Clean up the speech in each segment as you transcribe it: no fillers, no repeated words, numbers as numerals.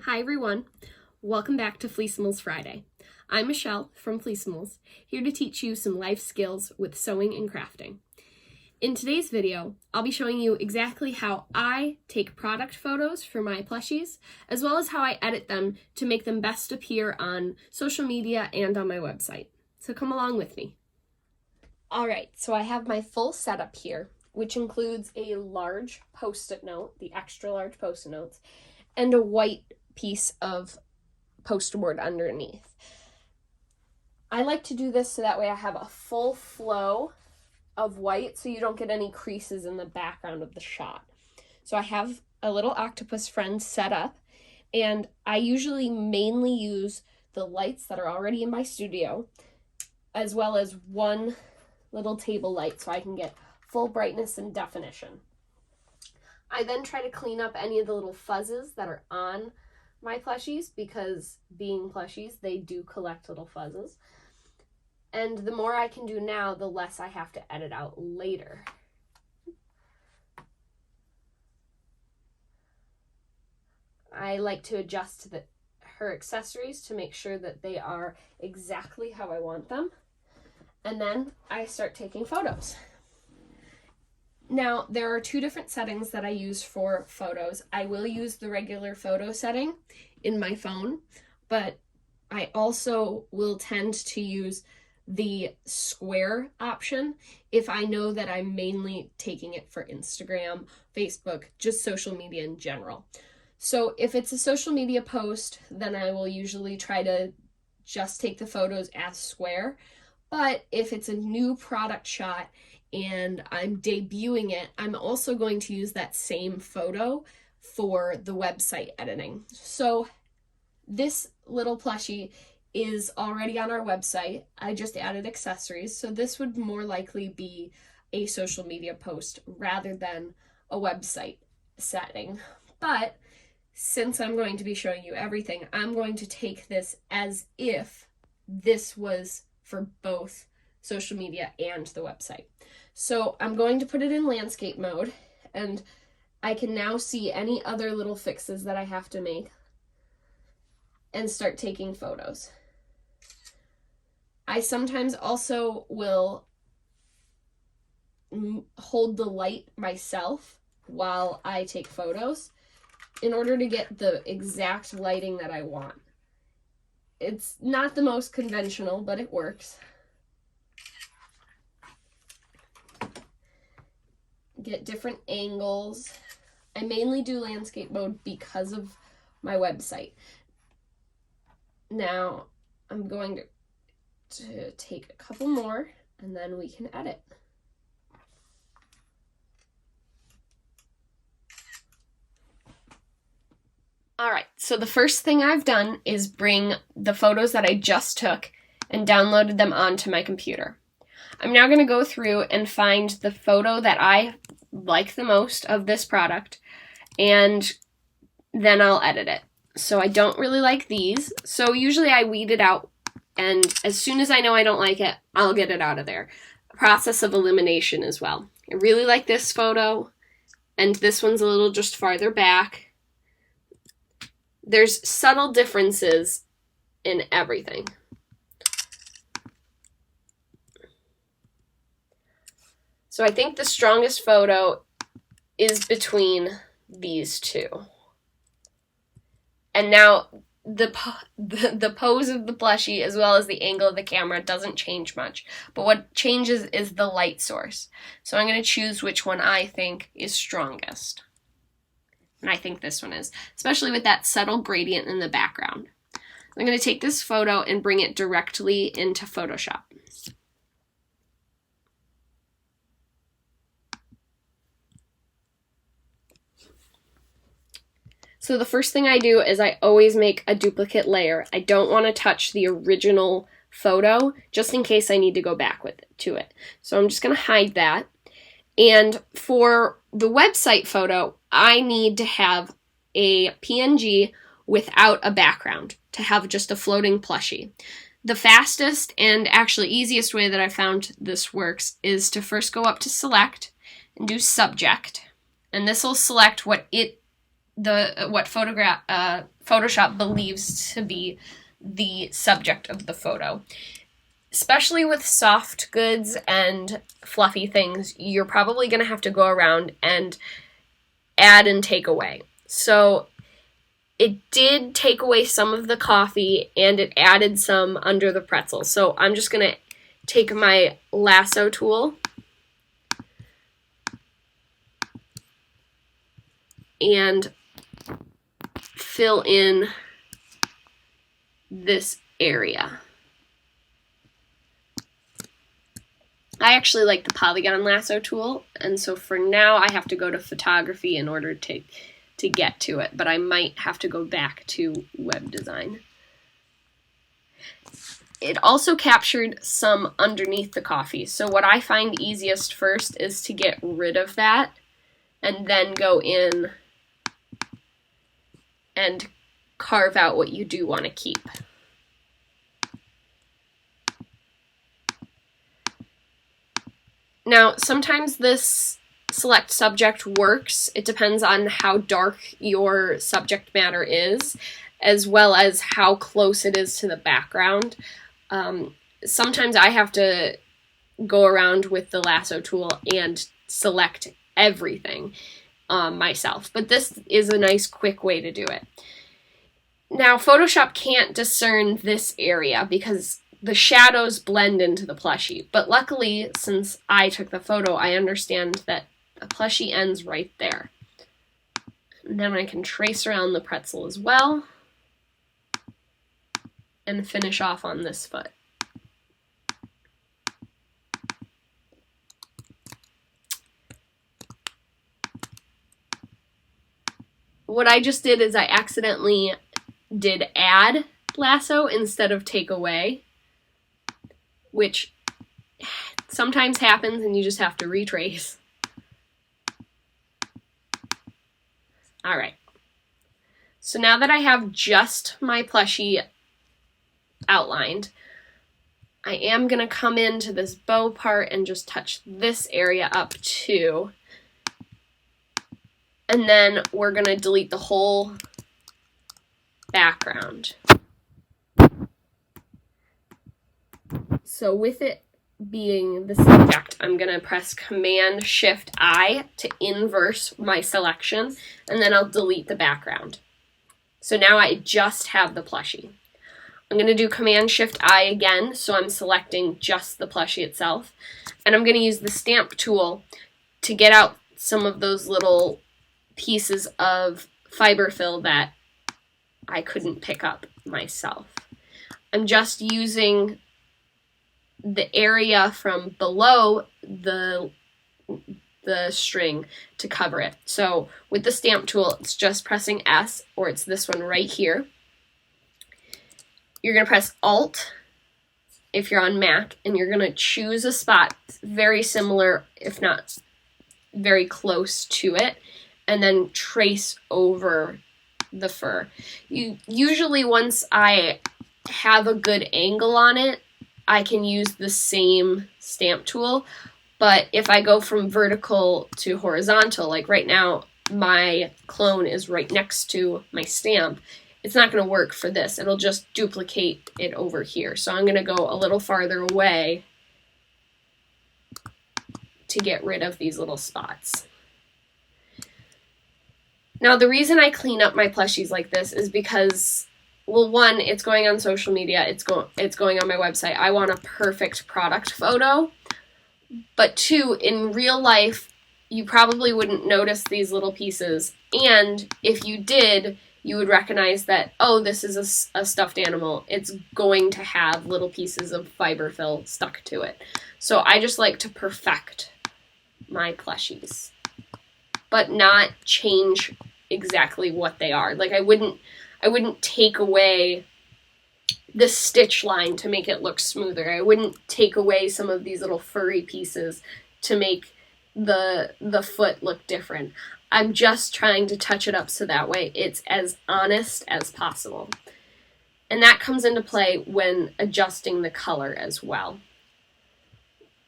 Hi everyone, welcome back to Fleecimals Friday. I'm Michelle from Fleecimals, here to teach you some life skills with sewing and crafting. In today's video, I'll be showing you exactly how I take product photos for my plushies, as well as how I edit them to make them best appear on social media and on my website. So come along with me. Alright, so I have my full setup here, which includes a large post-it note, the extra large post-it notes, and a white piece of poster board underneath. I like to do this so that way I have a full flow of white so you don't get any creases in the background of the shot. So I have a little octopus friend set up, and I usually mainly use the lights that are already in my studio, as well as one little table light so I can get full brightness and definition. I then try to clean up any of the little fuzzes that are on my plushies, because being plushies, they do collect little fuzzes. And the more I can do now, the less I have to edit out later. I like to adjust her accessories to make sure that they are exactly how I want them. And then I start taking photos. Now, there are two different settings that I use for photos. I will use the regular photo setting in my phone, but I also will tend to use the square option if I know that I'm mainly taking it for Instagram, Facebook, just social media in general. So if it's a social media post, then I will usually try to just take the photos as square. But if it's a new product shot and I'm debuting it, I'm also going to use that same photo for the website editing. So this little plushie is already on our website. I just added accessories, so this would more likely be a social media post rather than a website setting. But since I'm going to be showing you everything, I'm going to take this as if this was for both social media and the website. So I'm going to put it in landscape mode, and I can now see any other little fixes that I have to make and start taking photos. I sometimes also will hold the light myself while I take photos in order to get the exact lighting that I want. It's not the most conventional, but it works. Get different angles. I mainly do landscape mode because of my website. Now, I'm going to take a couple more, and then we can edit. Alright, so the first thing I've done is bring the photos that I just took and downloaded them onto my computer. I'm now going to go through and find the photo that I like the most of this product, and then I'll edit it. So I don't really like these, so usually I weed it out, and as soon as I know I don't like it, I'll get it out of there. A process of elimination as well. I really like this photo, and this one's a little just farther back. There's subtle differences in everything. So I think the strongest photo is between these two. And now the pose of the plushie as well as the angle of the camera doesn't change much. But what changes is the light source. So I'm going to choose which one I think is strongest. And I think this one is, especially with that subtle gradient in the background. I'm going to take this photo and bring it directly into Photoshop. So the first thing I do is I always make a duplicate layer. I don't want to touch the original photo, just in case I need to go back to it. So I'm just going to hide that. And for the website photo, I need to have a PNG without a background, to have just a floating plushie. The fastest and actually easiest way that I found this works is to first go up to select and do subject. And this will select what it what Photoshop believes to be the subject of the photo. Especially with soft goods and fluffy things, you're probably going to have to go around and add and take away. So it did take away some of the coffee and it added some under the pretzel. So I'm just going to take my lasso tool and fill in this area. I actually like the polygon lasso tool, and so for now I have to go to photography in order to get to it, but I might have to go back to web design. It also captured some underneath the coffee, so what I find easiest first is to get rid of that and then go in and carve out what you do want to keep. Now, sometimes this select subject works. It depends on how dark your subject matter is, as well as how close it is to the background. Sometimes I have to go around with the lasso tool and select everything myself, but this is a nice quick way to do it. Now, Photoshop can't discern this area because the shadows blend into the plushie, but luckily, since I took the photo, I understand that the plushie ends right there. And then I can trace around the pretzel as well and finish off on this foot. What I just did is I accidentally did add lasso instead of take away, which sometimes happens and you just have to retrace. All right. So now that I have just my plushie outlined, I am going to come into this bow part and just touch this area up too. And then we're going to delete the whole background. So with it being the subject, I'm going to press Command-Shift-I to inverse my selection, and then I'll delete the background. So now I just have the plushie. I'm going to do Command-Shift-I again, so I'm selecting just the plushie itself. And I'm going to use the stamp tool to get out some of those little pieces of fiber fill that I couldn't pick up myself. I'm just using the area from below the string to cover it. So with the stamp tool, it's just pressing S, or it's this one right here. You're going to press Alt if you're on Mac, and you're going to choose a spot very similar, if not very close to it, and then trace over the fur. Usually once I have a good angle on it, I can use the same stamp tool, but if I go from vertical to horizontal, like right now, my clone is right next to my stamp, it's not going to work for this. It'll just duplicate it over here. So I'm going to go a little farther away to get rid of these little spots. Now, the reason I clean up my plushies like this is because, well, one, it's going on social media, it's going on my website. I want a perfect product photo. But two, in real life, you probably wouldn't notice these little pieces. And if you did, you would recognize that, oh, this is a stuffed animal. It's going to have little pieces of fiber fill stuck to it. So I just like to perfect my plushies, but not change exactly what they are. Like I wouldn't take away the stitch line to make it look smoother. I wouldn't take away some of these little furry pieces to make the foot look different. I'm just trying to touch it up so that way it's as honest as possible. And that comes into play when adjusting the color as well.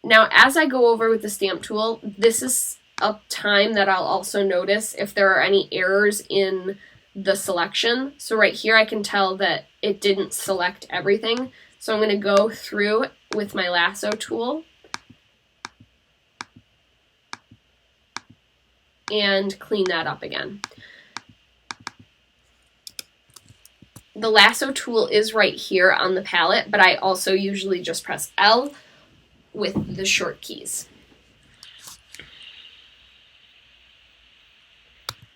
Now, as I go over with the stamp tool, this is a time that I'll also notice if there are any errors in the selection. So right here I can tell that it didn't select everything. So I'm going to go through with my lasso tool and clean that up again. The lasso tool is right here on the palette, but I also usually just press L with the short keys.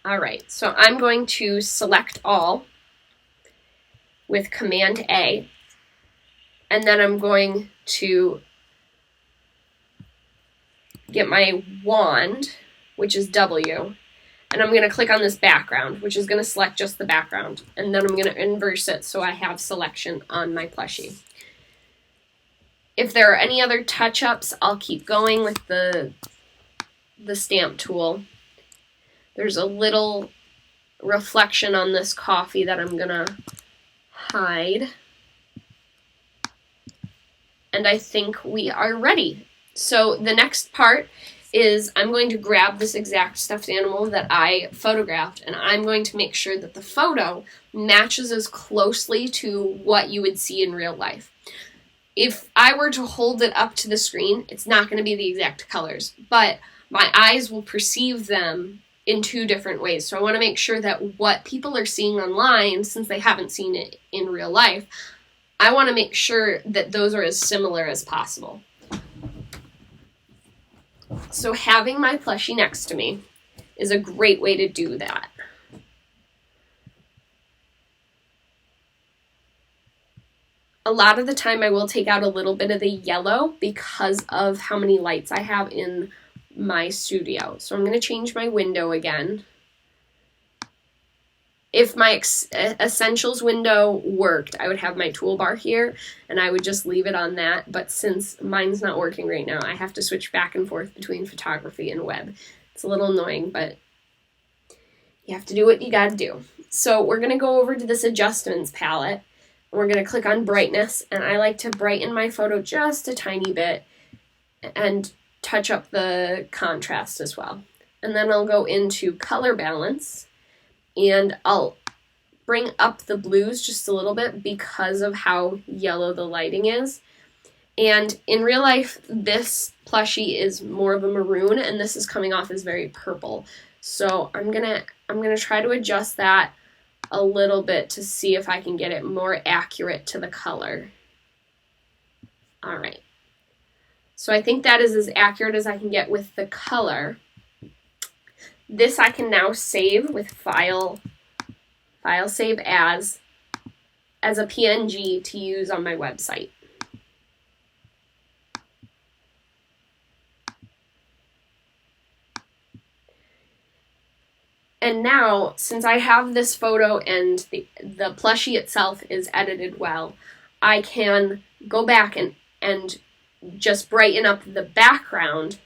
All right, so I'm going to select all with Command A, and then I'm going to get my wand, which is W, and I'm going to click on this background, which is going to select just the background, and then I'm going to inverse it so I have selection on my plushie. If there are any other touch-ups, I'll keep going with the stamp tool. There's a little reflection on this coffee that I'm gonna hide. And I think we are ready. So the next part is I'm going to grab this exact stuffed animal that I photographed, and I'm going to make sure that the photo matches as closely to what you would see in real life. If I were to hold it up to the screen, it's not going to be the exact colors, but my eyes will perceive them in two different ways. So I want to make sure that what people are seeing online, since they haven't seen it in real life, I want to make sure that those are as similar as possible. So having my plushie next to me is a great way to do that. A lot of the time I will take out a little bit of the yellow because of how many lights I have in my studio. So I'm going to change my window again. If my essentials window worked, I would have my toolbar here and I would just leave it on that. But since mine's not working right now, I have to switch back and forth between photography and web. It's a little annoying, but you have to do what you got to do. So we're going to go over to this adjustments palette. We're going to click on brightness, and I like to brighten my photo just a tiny bit and touch up the contrast as well. And then I'll go into color balance, and I'll bring up the blues just a little bit because of how yellow the lighting is. And in real life, this plushie is more of a maroon, and this is coming off as very purple. So I'm gonna try to adjust that a little bit to see if I can get it more accurate to the color. All right. So I think that is as accurate as I can get with the color. This I can now save with File Save As a PNG to use on my website. And now, since I have this photo and the plushie itself is edited well, I can go back and just brighten up the background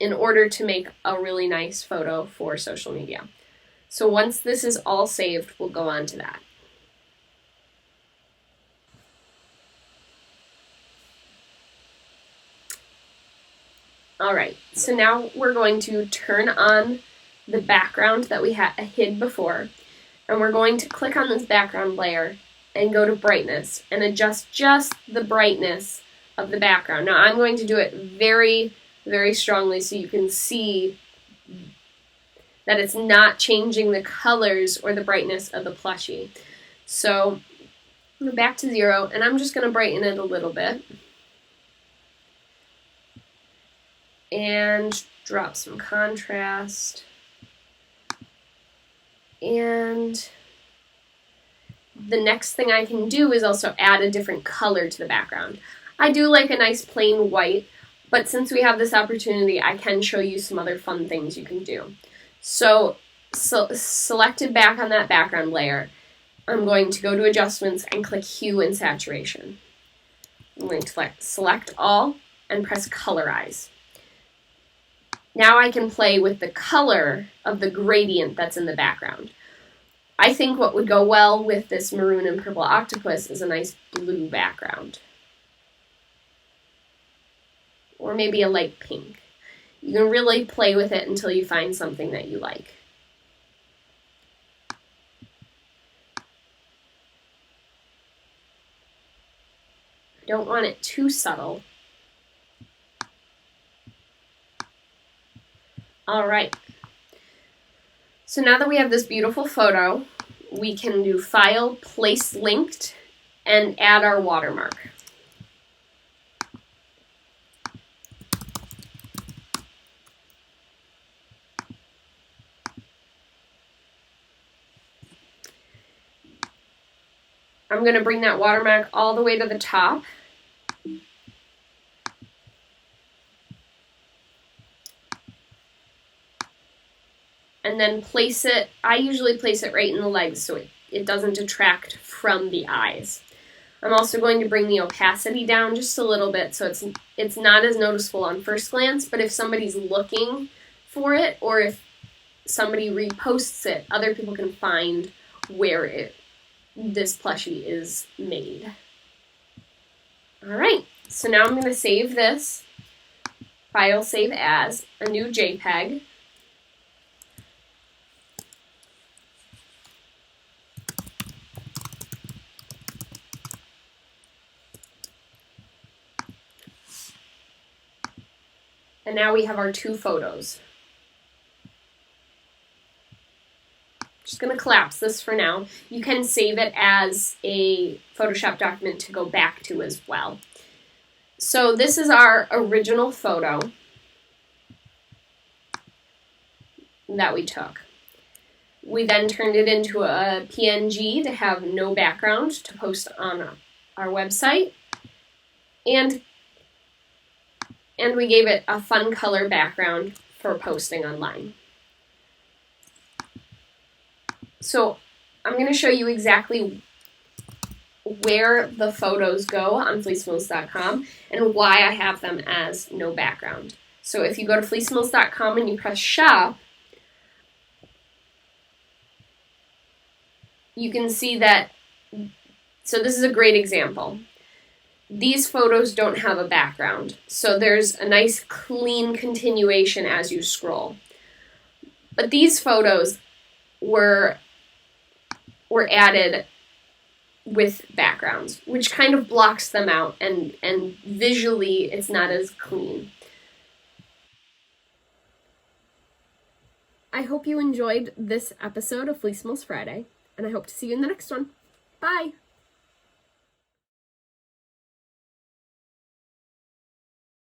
in order to make a really nice photo for social media. So once this is all saved, we'll go on to that. All right, so now we're going to turn on the background that we hid before, and we're going to click on this background layer and go to brightness and adjust just the brightness of the background. Now I'm going to do it very, very strongly so you can see that it's not changing the colors or the brightness of the plushie. So I'm back to 0, and I'm just going to brighten it a little bit and drop some contrast. And the next thing I can do is also add a different color to the background. I do like a nice plain white, but since we have this opportunity, I can show you some other fun things you can do. So selected back on that background layer, I'm going to go to adjustments and click hue and saturation. I'm going to select all and press colorize. Now I can play with the color of the gradient that's in the background. I think what would go well with this maroon and purple octopus is a nice blue background. Or maybe a light pink. You can really play with it until you find something that you like. I don't want it too subtle. All right. So now that we have this beautiful photo, we can do File, Place Linked, and add our watermark. I'm going to bring that watermark all the way to the top. And then place it, I usually place it right in the legs so it doesn't detract from the eyes. I'm also going to bring the opacity down just a little bit so it's not as noticeable on first glance, but if somebody's looking for it or if somebody reposts it, other people can find where this plushie is made. All right, so now I'm going to save this. File, save as, a new JPEG. And now we have our two photos. Just going to collapse this for now. You can save it as a Photoshop document to go back to as well. So this is our original photo that we took. We then turned it into a PNG to have no background to post on our website. And we gave it a fun color background for posting online. So I'm going to show you exactly where the photos go on Fleecimals.com and why I have them as no background. So if you go to Fleecimals.com and you press shop, you can see that, so this is a great example. These photos don't have a background, so there's a nice clean continuation as you scroll. But these photos were added with backgrounds, which kind of blocks them out, and visually it's not as clean. I hope you enjoyed this episode of Fleecimals Friday, and I hope to see you in the next one. Bye!